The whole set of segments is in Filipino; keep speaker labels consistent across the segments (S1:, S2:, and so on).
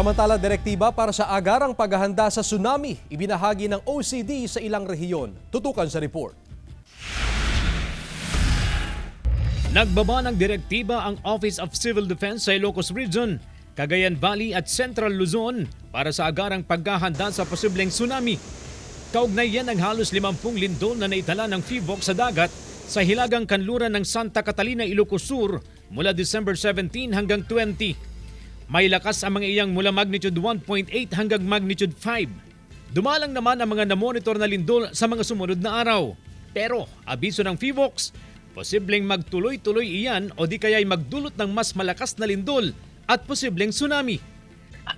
S1: Samantala, direktiba para sa agarang paghahanda sa tsunami, ibinahagi ng OCD sa ilang rehiyon. Tutukan sa report.
S2: Nagbaba ng direktiba ang Office of Civil Defense sa Ilocos Region, Cagayan Valley at Central Luzon para sa agarang paghahanda sa posibleng tsunami. Kaugnay yan ang halos 50 lindol na naitala ng PHIVOC sa dagat sa hilagang kanluran ng Santa Catalina, Ilocos Sur mula December 17 hanggang 20. May lakas ang mga iyang mula magnitude 1.8 hanggang magnitude 5. Dumalang naman ang mga namonitor na lindol sa mga sumunod na araw. Pero abiso ng PHIVOC, posibleng magtuloy-tuloy iyan o di kaya'y magdulot ng mas malakas na lindol at posibleng tsunami.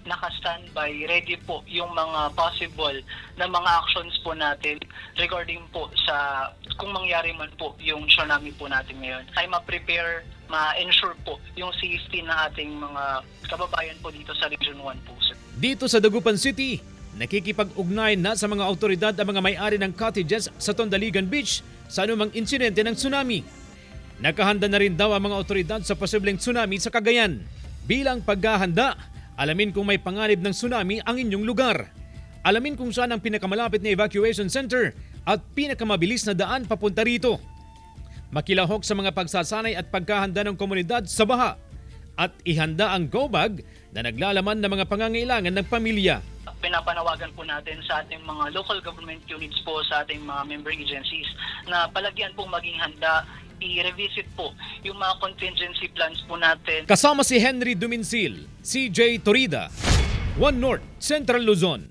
S3: Naka-standby, ready po yung mga possible na mga actions po natin regarding po sa kung mangyari man po yung tsunami po natin ngayon. Ay ma-prepare, ma-ensure po yung safety ng ating mga kababayan po dito sa Region 1 po.
S2: Dito sa Dagupan City, nakikipag-ugnay na sa mga autoridad ang mga may-ari ng cottages sa Tondaligan Beach sa anumang insidente ng tsunami. Nakahanda na rin daw ang mga autoridad sa posibleng tsunami sa Cagayan. Bilang paghahanda, alamin kung may panganib ng tsunami ang inyong lugar. Alamin kung saan ang pinakamalapit na evacuation center at pinakamabilis na daan papunta rito. Makilahok sa mga pagsasanay at pagkahanda ng komunidad sa baha. At ihanda ang go bag na naglalaman ng mga pangangailangan ng pamilya.
S3: Pinapanawagan po natin sa ating mga local government units po, sa ating mga member agencies na palagyan pong maging handa, i-revisit po yung mga contingency plans po natin.
S2: Kasama si Henry Duminsil, CJ Torida, One North, Central Luzon.